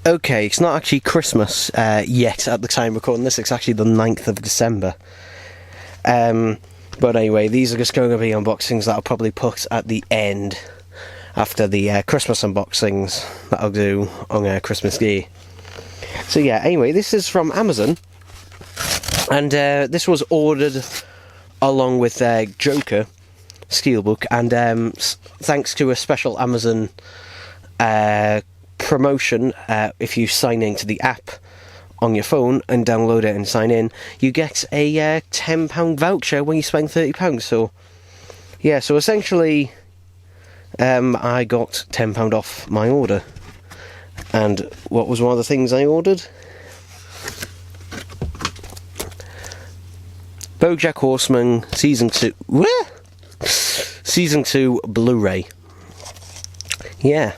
Okay, it's not actually Christmas yet at the time of recording this. It's actually the 9th of December. But anyway, these are just going to be unboxings that I'll probably put at the end after the Christmas unboxings that I'll do on Christmas Day. So yeah, anyway, this is from Amazon, and this was ordered along with Joker Steelbook, and thanks to a special Amazon promotion, if you sign into the app on your phone and download it and sign in, you get a £10 voucher when you spend £30. So yeah, so essentially I got £10 off my order. And what was one of the things I ordered? BoJack Horseman Season 2 Season 2 Blu-ray. Yeah,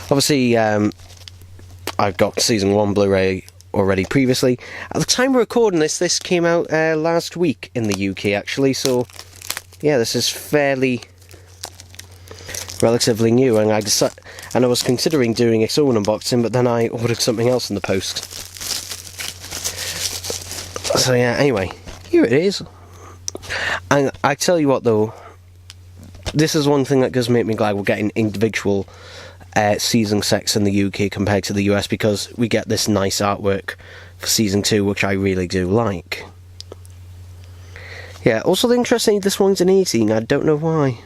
obviously I got Season 1 Blu-ray already previously. At the time of recording this came out last week in the UK actually, so yeah, this is fairly relatively new, and I was considering doing its own unboxing, but then I ordered something else in the post. So yeah, anyway, here it is. And I tell you what though, this is one thing that does make me glad we're getting individual season sets in the UK compared to the US, because we get this nice artwork for Season 2, which I really do like. Yeah, also interesting, this one's an 18, I don't know why.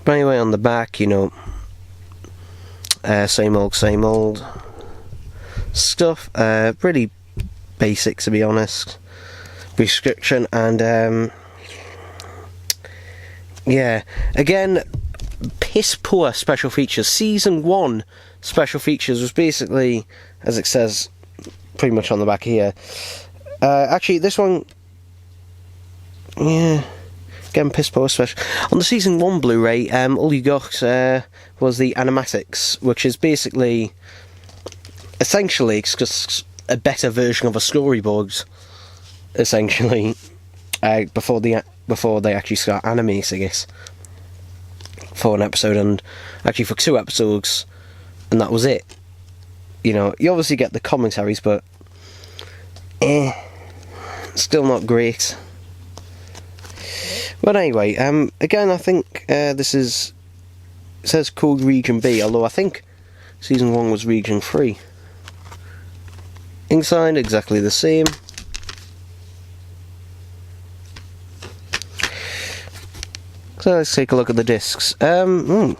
But anyway, on the back, you know, same old stuff, pretty basic to be honest. Restriction, and yeah, again, piss poor special features. Season 1 special features was basically, as it says pretty much on the back here, actually this one, yeah, again piss poor special. On the Season 1 Blu-ray, all you got was the animatics, which is basically, essentially, it's just a better version of a storyboard, essentially, before they actually start animating it for an episode, and actually for 2 episodes, and that was it. You know, you obviously get the commentaries, but still not great. But anyway, again, I think this is, it says called Region B, although I think Season 1 was Region 3. Inside, exactly the same. So let's take a look at the discs. I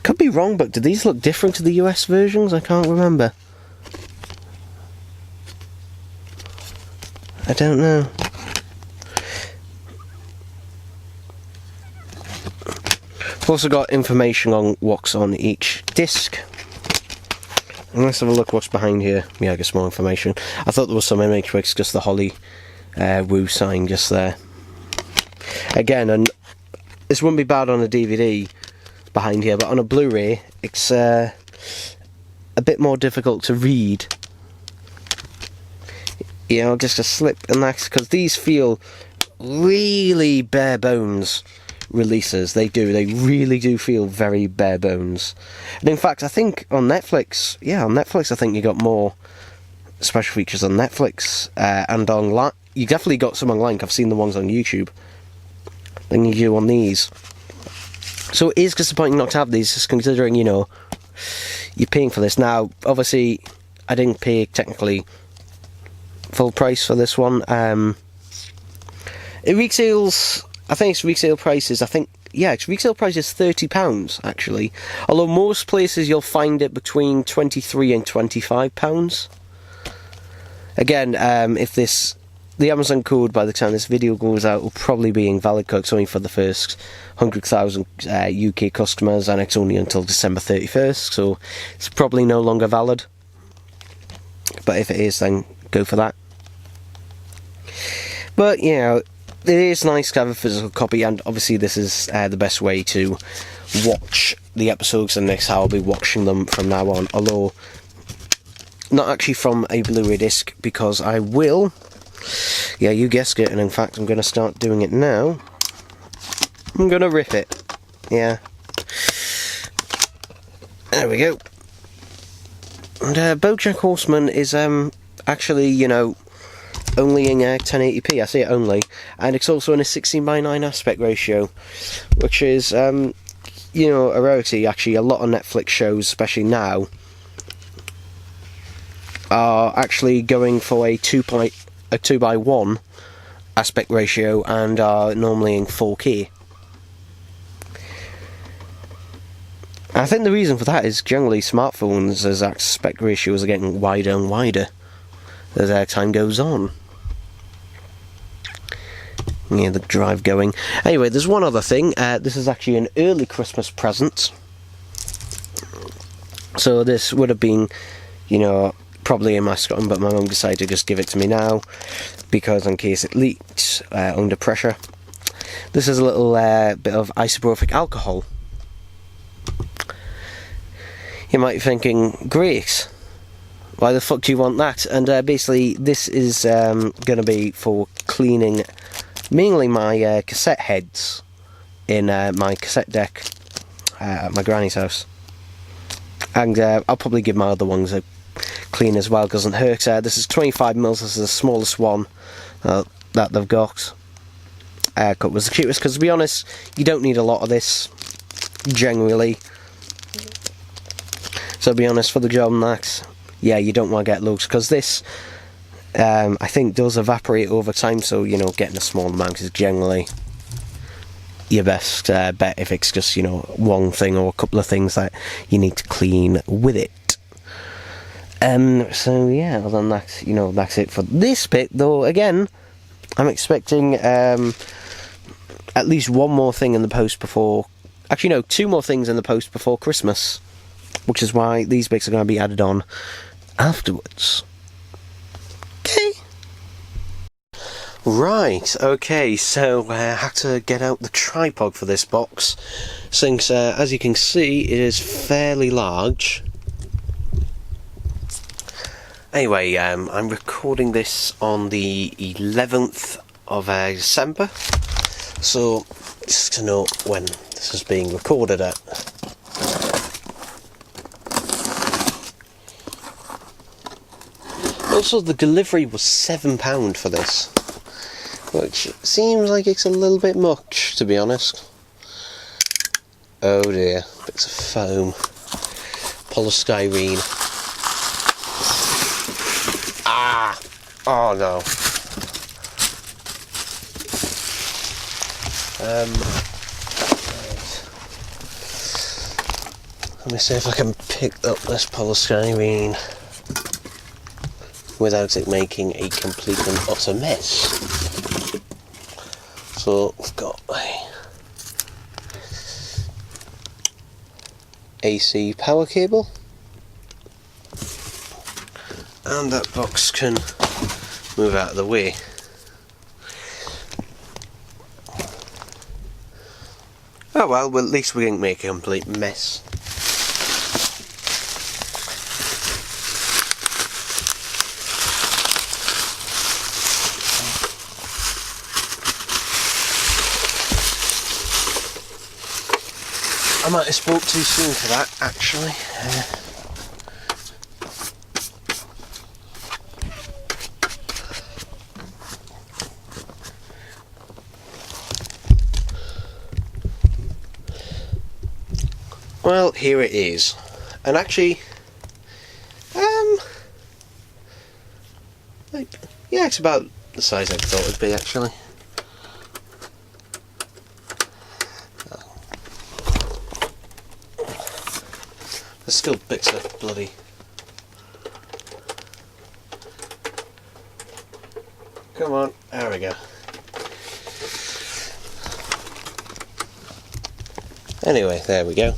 could be wrong, but do these look different to the US versions? I can't remember. I don't know. I've also got information on what's on each disc. And let's have a look what's behind here. Yeah, I guess more information. I thought there was some image, but it's just the Holly Woo sign just there. Again, and this wouldn't be bad on a DVD behind here, but on a Blu-ray it's a bit more difficult to read. You know, just a slip and that's because these feel really bare bones releases. They really do feel very bare bones. And in fact, I think on Netflix, I think you got more special features on Netflix and online. You definitely got some online. I've seen the ones on YouTube than you do on these. So it is disappointing not to have these, just considering, you know, you're paying for this. Now, obviously, I didn't pay technically full price for this one. It retails, I think its retail price is, its retail price is £30 actually. Although most places you'll find it between £23 and £25. Again, if the Amazon code by the time this video goes out will probably be invalid because it's only for the first 100,000 UK customers, and it's only until December 31st, so it's probably no longer valid. But if it is, then go for that. But you know, it is nice to have a physical copy, and obviously this is the best way to watch the episodes, and that's how I'll be watching them from now on. Although not actually from a Blu-ray disc, because I will, yeah, you guessed it, and in fact I'm going to start doing it now. I'm going to rip it. Yeah. There we go. And BoJack Horseman is actually, you know, only in 1080p. I say it only, and it's also in a 16:9 aspect ratio, which is you know, a rarity. Actually, a lot of Netflix shows, especially now, are actually going for a 2:1 aspect ratio and are normally in 4K. I think the reason for that is generally smartphones, as aspect ratios are getting wider and wider as time goes on. Yeah, the drive going. Anyway, there's one other thing. This is actually an early Christmas present. So this would have been, you know, probably in my Scotland, but my mum decided to just give it to me now, because in case it leaks under pressure. This is a little bit of isopropyl alcohol. You might be thinking, great, why the fuck do you want that? And basically this is going to be for cleaning mainly my cassette heads in my cassette deck at my granny's house. And I'll probably give my other ones a clean as well, doesn't hurt. This is 25mm, this is the smallest one that they've got. Cut was the cutest, because to be honest, you don't need a lot of this, generally. So to be honest, for the job and that, yeah, you don't want to get loads, because this, I think, does evaporate over time, so, you know, getting a small amount is generally your best bet if it's just, you know, one thing or a couple of things that you need to clean with it. So yeah, other than that, you know, that's it for this bit, though, again, I'm expecting at least one more thing in the post before, actually no, 2 more things in the post before Christmas, which is why these bits are going to be added on afterwards. Okay. Right, okay, so I had to get out the tripod for this box, since as you can see it is fairly large. Anyway, I'm recording this on the 11th of December, so just to know when this is being recorded at. Also, the delivery was £7 for this, which seems like it's a little bit much, to be honest. Oh dear, bits of foam, polystyrene. Ah! Oh no. Right. Let me see if I can pick up this polystyrene without it making a complete and utter mess. So we've got a AC power cable, and that box can move out of the way. Oh well, at least we didn't make a complete mess. I might have spoke too soon for that, actually. Well, here it is. And actually, yeah, it's about the size I thought it'd be, actually. There's still bits of bloody... Come on, there we go. Anyway, there we go.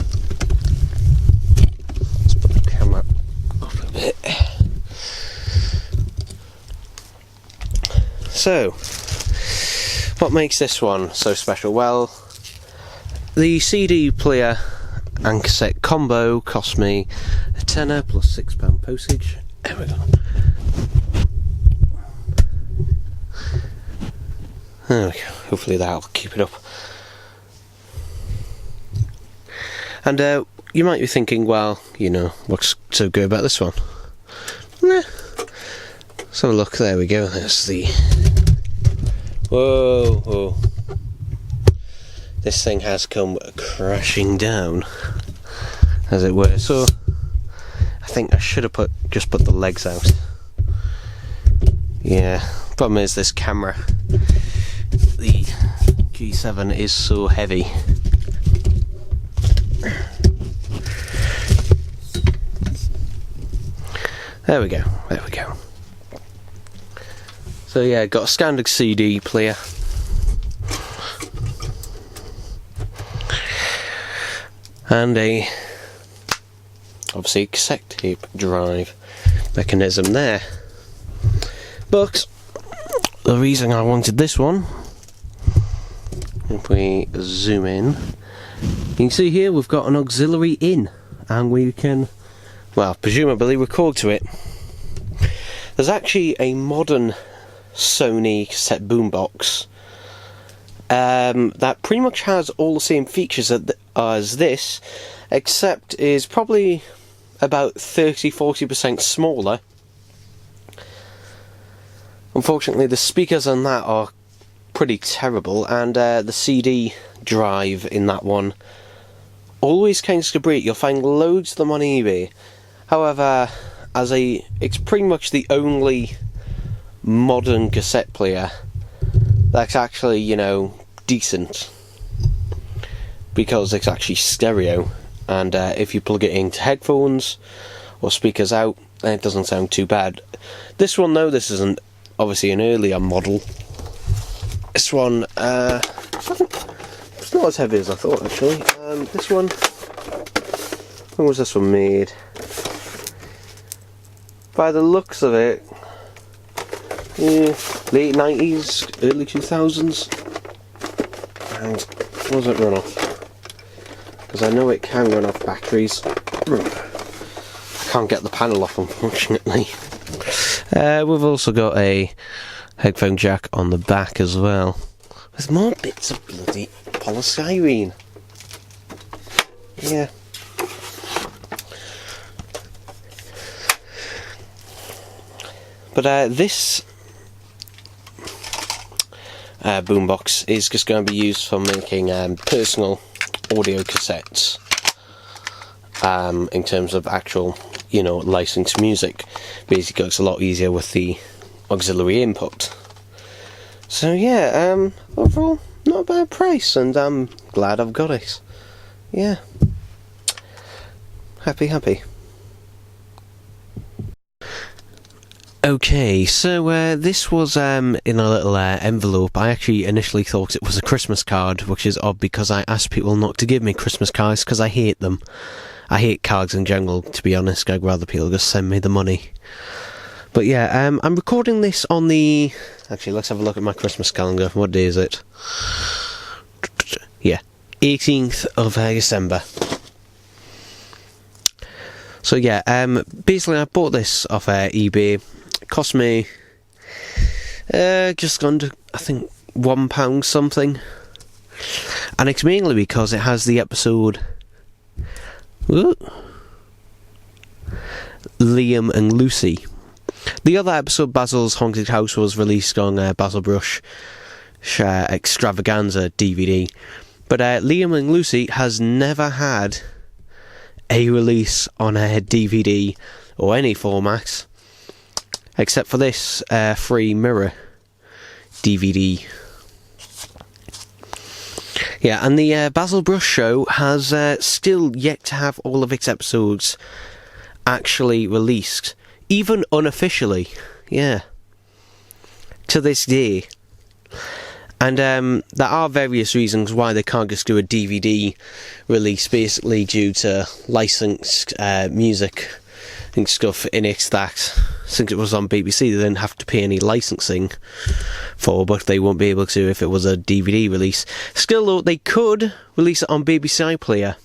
Let's put the camera up a bit. So, what makes this one so special? Well, the CD player and cassette combo cost me a tenner plus £6 postage. There we go. There we go. Hopefully that'll keep it up. And you might be thinking, well, you know, what's so good about this one? Nah. So look, there we go. There's the... Whoa, whoa. This thing has come crashing down, as it were. So I think I should have just put the legs out. Yeah. Problem is this camera. The G7 is so heavy. There we go. There we go. So yeah, got a standard CD player. And a, obviously, cassette tape drive mechanism there. But the reason I wanted this one, if we zoom in, you can see here we've got an auxiliary in, and we can, well, presumably record to it. There's actually a modern Sony cassette boombox that pretty much has all the same features as this, except is probably about 30-40% smaller. Unfortunately, the speakers on that are pretty terrible, and the CD drive in that one always kinds to break. You'll find loads of them on eBay. However, it's pretty much the only modern cassette player that's actually, you know, decent, because it's actually stereo, and if you plug it into headphones or speakers out, then it doesn't sound too bad. This one, though, this isn't obviously an earlier model. This one, it's not as heavy as I thought, actually. This one, when was this one made? By the looks of it, yeah, late 90s, early 2000s. And was it run off? Because I know it can run off batteries. I can't get the panel off, unfortunately. We've also got a headphone jack on the back as well, with more bits of bloody polystyrene. Yeah. But this boombox is just going to be used for making personal audio cassettes, in terms of actual, you know, licensed music. Basically, it's a lot easier with the auxiliary input. So yeah, overall, not a bad price, and I'm glad I've got it. Yeah, happy. Okay, so this was in a little envelope. I actually initially thought it was a Christmas card, which is odd because I asked people not to give me Christmas cards because I hate them. I hate cards in general, to be honest. I'd rather people just send me the money. But yeah, I'm recording this on the... Actually, let's have a look at my Christmas calendar. What day is it? Yeah, 18th of December. So yeah, basically I bought this off eBay. It cost me just under, I think, £1 something. And it's mainly because it has the episode... Ooh, Liam and Lucy. The other episode, Basil's Haunted House, was released on Basil Brush Extravaganza DVD. But Liam and Lucy has never had a release on a DVD or any format, except for this free mirror DVD. Yeah, and the Basil Brush show has still yet to have all of its episodes actually released, even unofficially, yeah, to this day. And there are various reasons why they can't just do a DVD release, basically due to licensed music and stuff in it that, since it was on BBC, they didn't have to pay any licensing for, but they won't be able to if it was a DVD release. Still though, they could release it on BBC iPlayer,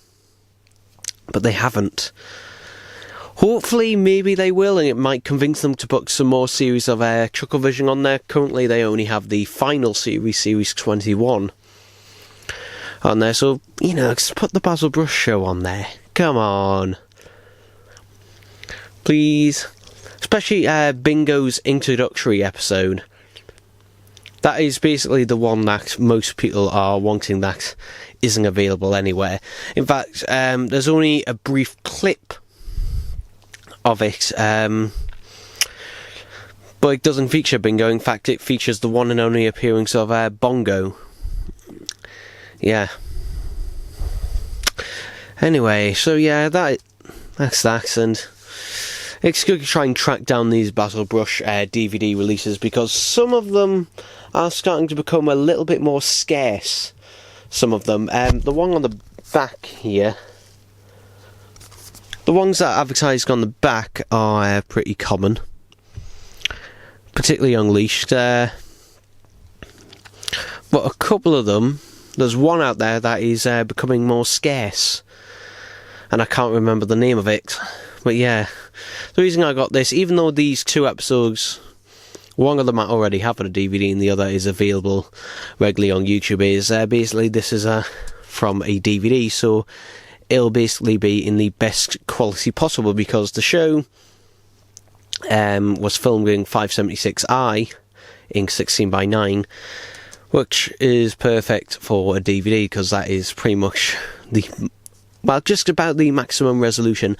but they haven't. Hopefully, maybe they will, and it might convince them to put some more series of Chucklevision on there. Currently, they only have the final series, Series 21. on there. So, you know, just put the Basil Brush Show on there. Come on. Please. Especially Bingo's introductory episode. That is basically the one that most people are wanting that isn't available anywhere. In fact, there's only a brief clip of it, but it doesn't feature Bingo. In fact, it features the one and only appearance of Bongo. Yeah. Anyway, so yeah, that's that, and it's good to try and track down these Basil Brush DVD releases, because some of them are starting to become a little bit more scarce. Some of them. The one on the back here, the ones that are advertised on the back are pretty common, particularly Unleashed. But a couple of them, there's one out there that is becoming more scarce, and I can't remember the name of it. But yeah, the reason I got this, even though these two episodes, one of them I already have on a DVD and the other is available regularly on YouTube, is basically this is from a DVD, so it'll basically be in the best quality possible, because the show was filmed in 576i in 16:9, which is perfect for a DVD, because that is pretty much just about the maximum resolution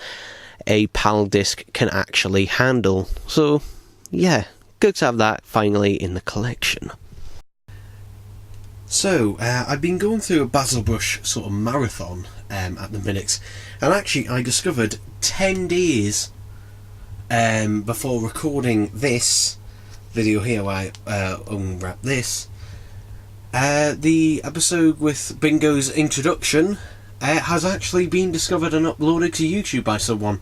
a PAL disc can actually handle. So yeah, good to have that finally in the collection. So I've been going through a Basil Brush sort of marathon at the minute, and actually I discovered 10 days before recording this video here, where I unwrap this, the episode with Bingo's introduction has actually been discovered and uploaded to YouTube by someone.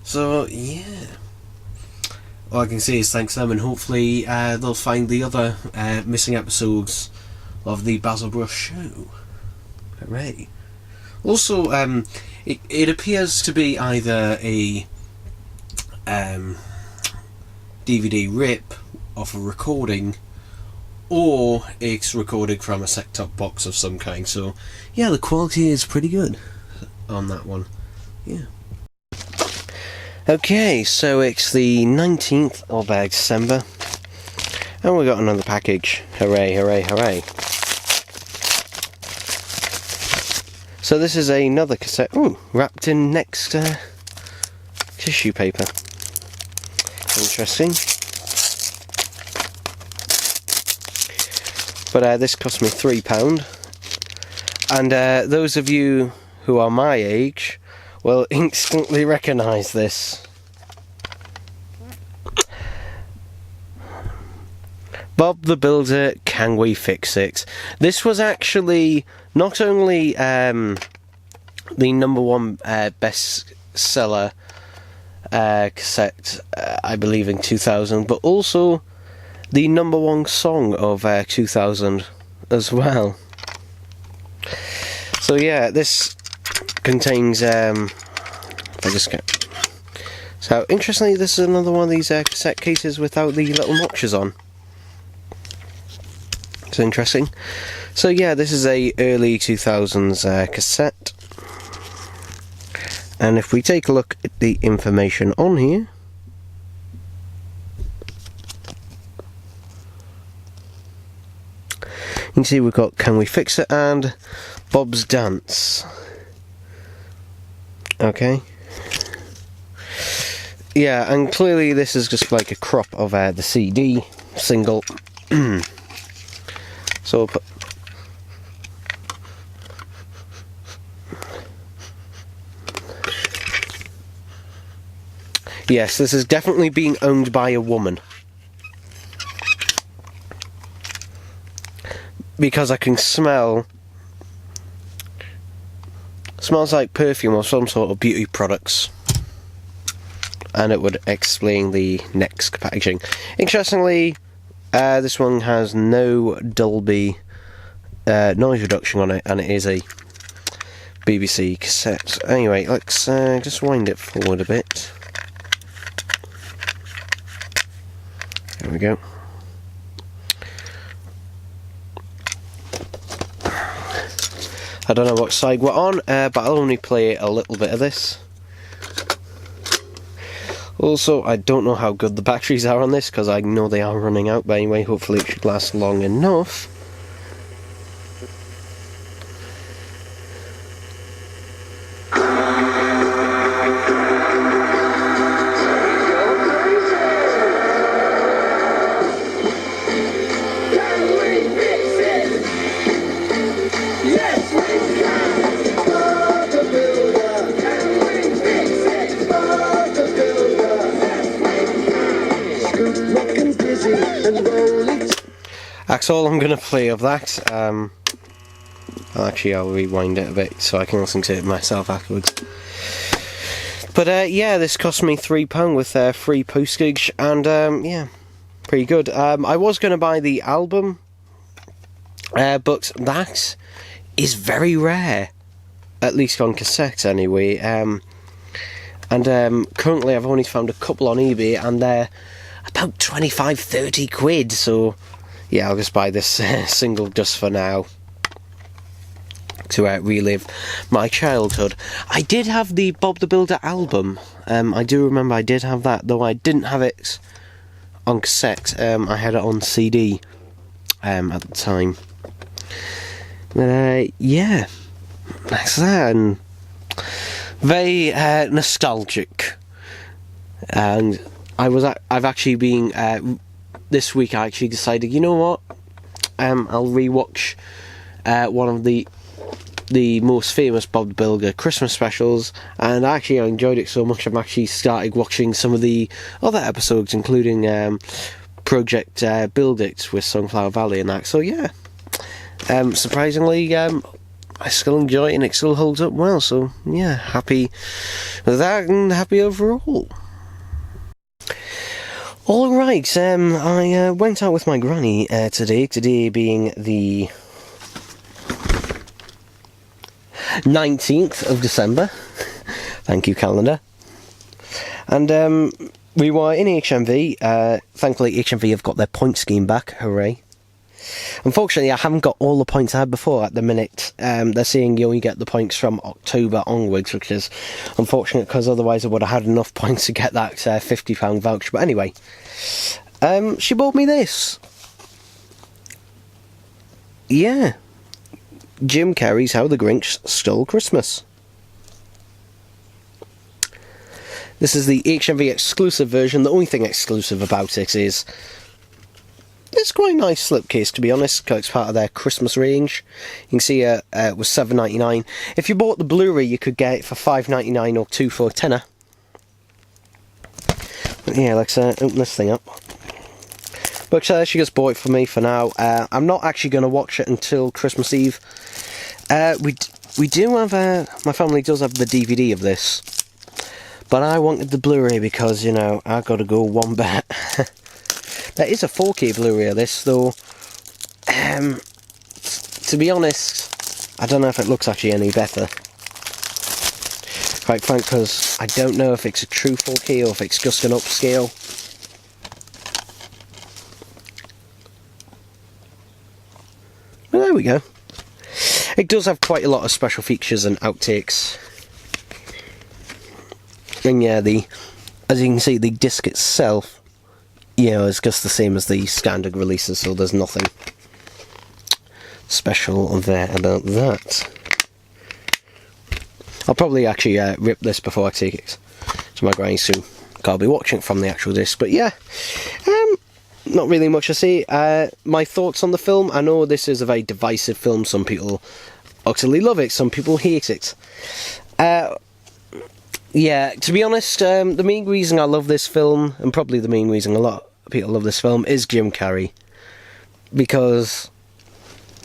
So yeah, all I can say is thanks to them, and hopefully they'll find the other missing episodes of the Basil Brush Show. Hooray. Also, it appears to be either a DVD rip of a recording, or it's recorded from a set-top box of some kind. So yeah, the quality is pretty good on that one. Yeah. Okay, so it's the 19th of December, and we got another package. Hooray, hooray, hooray. So this is another cassette, wrapped in next tissue paper. Interesting. But this cost me £3, and those of you who are my age will instantly recognise this. Bob the Builder, Can We Fix It? This was actually not only the #1 bestseller cassette, I believe, in 2000, but also the #1 song of 2000 as well. So yeah, this contains if I just get, so interestingly, this is another one of these cassette cases without the little notches on. It's interesting. So yeah, this is a early 2000s cassette, and if we take a look at the information on here, you can see we've got Can We Fix It and Bob's Dance. Okay. Yeah, and clearly this is just like a crop of the CD single. So we'll put, yes, this is definitely being owned by a woman, because I can smells like perfume or some sort of beauty products, and it would explain the next packaging. Interestingly, this one has no Dolby noise reduction on it, and it is a BBC cassette. Anyway, let's just wind it forward a bit. There we go. I don't know what side we're on, but I'll only play a little bit of this. Also, I don't know how good the batteries are on this, because I know they are running out, but anyway, hopefully it should last long enough. That's all I'm going to play of that. Actually, I'll rewind it a bit so I can listen to it myself afterwards. But yeah, this cost me £3 with free postage, and yeah, pretty good. I was going to buy the album, but that is very rare, at least on cassette anyway. And currently I've only found a couple on eBay, and they're about 25-30 quid, so yeah, I'll just buy this single just for now to relive my childhood. I did have the Bob the Builder album. I do remember I did have that, though I didn't have it on cassette. I had it on CD at the time. Yeah, that's that, and very nostalgic. And I've actually been this week. I actually decided, you know what? I'll rewatch one of the most famous Bob the Builder Christmas specials, and actually I enjoyed it so much I'm actually started watching some of the other episodes, including Project Build It with Sunflower Valley and that. So yeah, surprisingly, I still enjoy it and it still holds up well. So yeah, happy with that and happy overall. Alright, I went out with my granny today being the 19th of December. Thank you, calendar. And we were in HMV. Thankfully, HMV have got their point scheme back. Hooray. Unfortunately, I haven't got all the points I had before at the minute. They're saying you only get the points from October onwards, which is unfortunate, because otherwise I would have had enough points to get that £50 voucher. But anyway, she bought me this. Yeah. Jim Carrey's How the Grinch Stole Christmas. This is the HMV exclusive version. The only thing exclusive about it is it's quite a nice slipcase, to be honest, because it's part of their Christmas range. You can see it was $7.99. If you bought the Blu-ray, you could get it for $5.99 or 2 for a tenner. But yeah, let's open this thing up. But she just bought it for me for now. I'm not actually going to watch it until Christmas Eve. We do have my family does have the DVD of this, but I wanted the Blu-ray because, you know, I got to go one bet. There is a 4K Blu-ray of this, though. To be honest, I don't know if it looks actually any better. Quite frank, because I don't know if it's a true 4K or if it's just an upscale. Well, there we go. It does have quite a lot of special features and outtakes. And yeah, as you can see, the disc itself, you know, is just the same as the standard releases, so there's nothing special there about that. I'll probably actually rip this before I take it to my granny soon. I'll be watching it from the actual disc, but yeah, not really much to say. My thoughts on the film: I know this is a very divisive film. Some people utterly love it, some people hate it. Yeah, to be honest, the main reason I love this film, and probably the main reason a lot of people love this film, is Jim Carrey. Because,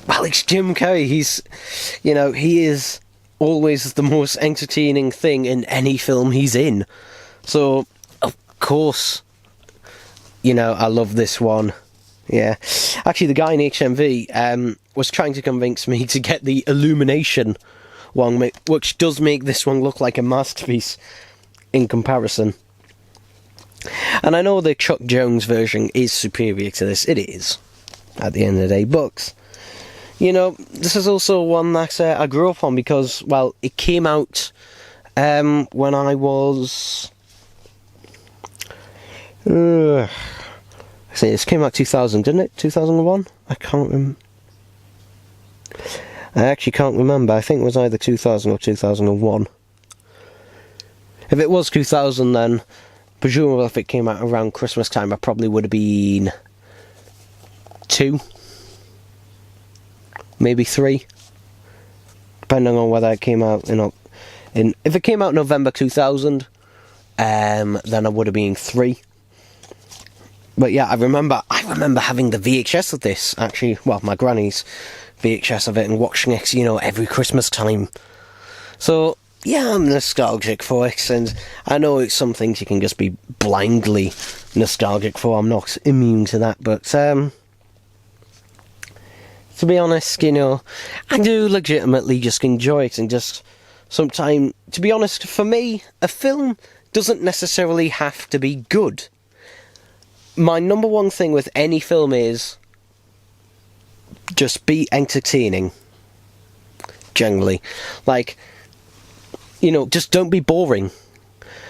well, it's Jim Carrey. He's, you know, he is always the most entertaining thing in any film he's in. So, of course, you know, I love this one. Yeah. Actually, the guy in HMV was trying to convince me to get the Illumination one, which does make this one look like a masterpiece in comparison. And I know the Chuck Jones version is superior to this. It is, at the end of the day. But, You know, this is also one that I grew up on because, well, it came out when I was... see, this came out 2000, didn't it? 2001? I can't remember. I actually can't remember. I think it was either 2000 or 2001. If it was 2000, then presumably if it came out around Christmas time, I probably would have been 2, maybe 3, depending on whether it came out if it came out November 2000, then I would have been 3. But yeah, I remember having the VHS of this, actually, well, my granny's VHS of it, and watching it, you know, every Christmas time. So yeah, I'm nostalgic for it, and I know it's some things you can just be blindly nostalgic for. I'm not immune to that, but to be honest, you know, I do legitimately just enjoy it, and just sometimes, to be honest, for me, a film doesn't necessarily have to be good. My number one thing with any film is just be entertaining, generally. Like, you know, just don't be boring.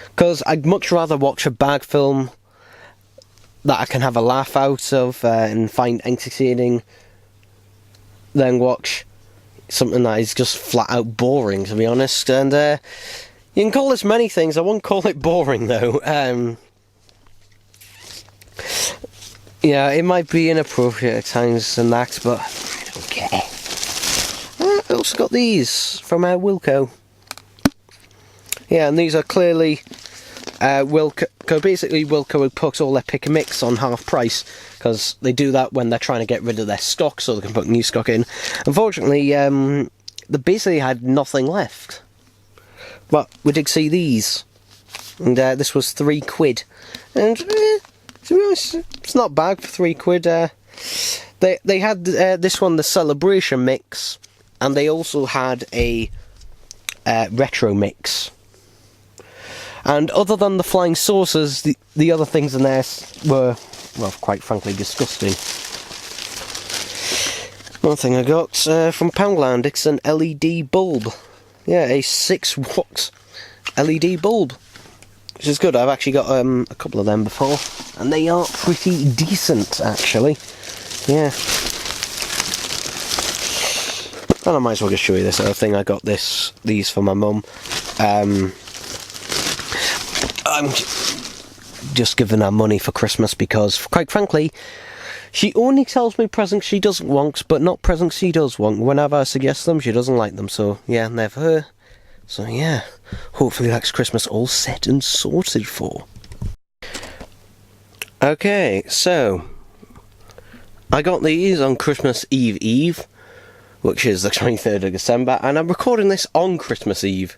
Because I'd much rather watch a bad film that I can have a laugh out of and find entertaining than watch something that is just flat out boring, to be honest. And you can call this many things. I won't call it boring, though. Yeah, it might be inappropriate at times and that, but I don't care. I also got these from Wilco. Yeah, and these are clearly Wilco. Basically, Wilco would put all their pick and mix on half price, because they do that when they're trying to get rid of their stock so they can put new stock in. Unfortunately, they basically had nothing left. But we did see these, and this was £3. And to be honest, it's not bad for £3. They had this one, the Celebration Mix, and they also had a Retro Mix. And other than the flying saucers, the other things in there were, well, quite frankly, disgusting. One thing I got from Poundland, it's an LED bulb. Yeah, a 6-watt LED bulb, which is good. I've actually got a couple of them before, and they are pretty decent, actually. Yeah. And I might as well just show you this other thing. I got these for my mum. I'm just giving her money for Christmas because, quite frankly, she only tells me presents she doesn't want, but not presents she does want. Whenever I suggest them, she doesn't like them, so yeah, never her. So yeah, hopefully that's Christmas all set and sorted for. Okay, so I got these on Christmas Eve, which is the 23rd of December, and I'm recording this on Christmas Eve.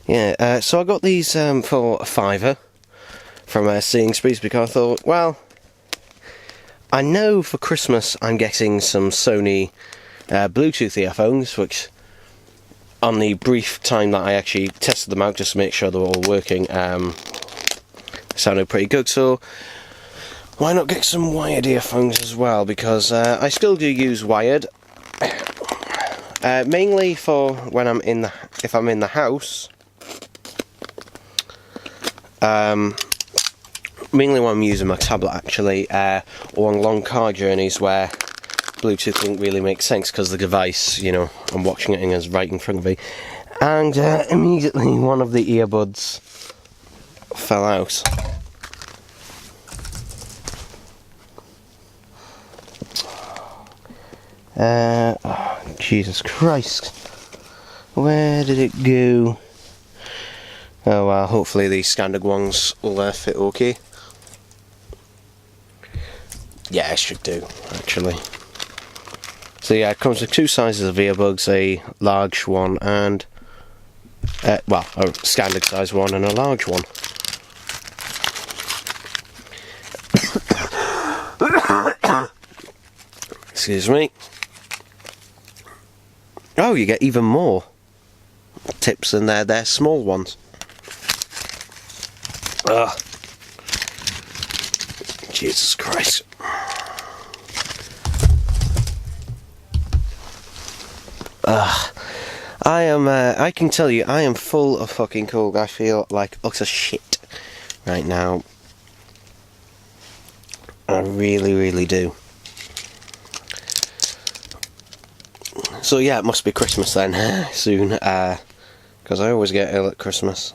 Yeah, so I got these for a £5 from Sainsbury's, because I thought, well, I know for Christmas I'm getting some Sony Bluetooth earphones, which on the brief time that I actually tested them out just to make sure they were all working, sounded pretty good, so why not get some wired earphones as well, because I still do use wired, mainly for when if I'm in the house. Mainly when I'm using my tablet, actually, or on long car journeys where Bluetooth didn't really make sense because the device, you know, I'm watching it and it's right in front of me. And immediately one of the earbuds fell out. Oh, Jesus Christ. Where did it go? Oh well, hopefully these standard ones will fit okay. Yeah, it should do, actually. So yeah, it comes with 2 sizes of earbuds, a large one and, well, a standard size one and a large one. Excuse me. Oh, you get even more tips than they're small ones. Ugh. Jesus Christ. I can tell you, I am full of fucking cold. I feel like utter shit right now. I really, really do. So yeah, it must be Christmas then, soon, because I always get ill at Christmas.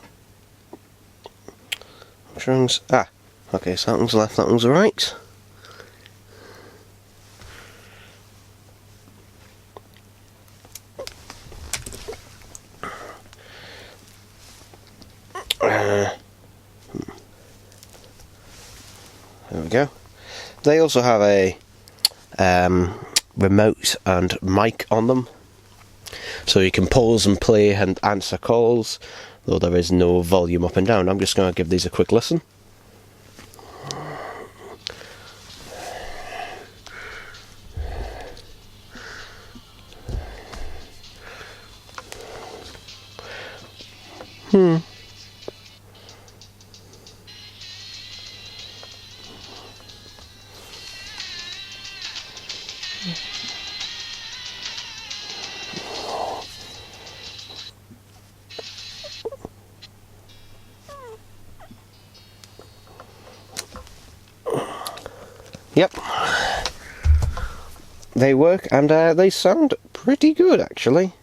Which one's... okay, so that one's left, that one's right. There we go. They also have a remote and mic on them, so you can pause and play and answer calls, though there is no volume up and down. I'm just going to give these a quick listen. Yep, they work, and they sound pretty good, actually.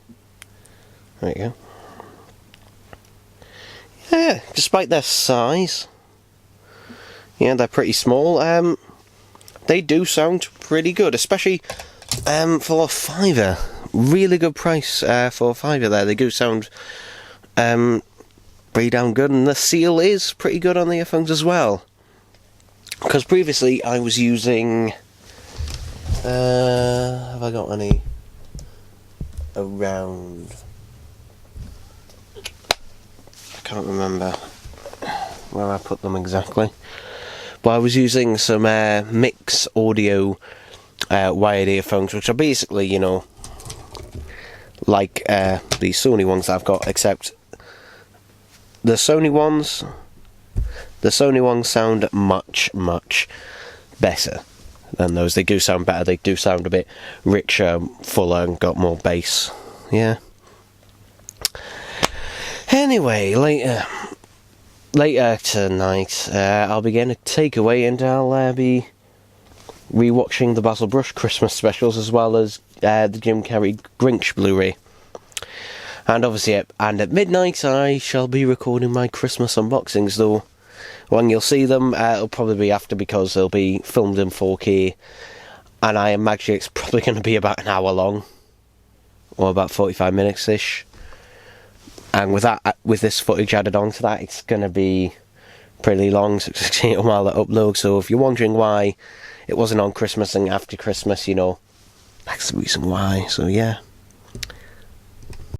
There you go. Yeah, despite their size, yeah, they're pretty small. They do sound pretty good, especially for a £5. Really good price for a £5 there. They do sound pretty damn good, and the seal is pretty good on the earphones as well. Because previously I was using... have I got any around? I can't remember where I put them exactly. But I was using some Mix Audio wired earphones, which are basically, you know, like the Sony ones that I've got, except the Sony ones sound much, much better than those. They do sound better, they do sound a bit richer, fuller, and got more bass. Yeah. Anyway, later tonight, I'll be getting a takeaway, and I'll be rewatching the Basil Brush Christmas specials, as well as the Jim Carrey Grinch Blu-ray. And obviously, and at midnight, I shall be recording my Christmas unboxings, though when you'll see them, it'll probably be after, because they'll be filmed in 4K, and I imagine it's probably going to be about an hour long, or about 45 minutes-ish. And with that, with this footage added on to that, it's going to be pretty long, so it's going to take a while to upload. So if you're wondering why it wasn't on Christmas and after Christmas, you know, that's the reason why. So yeah.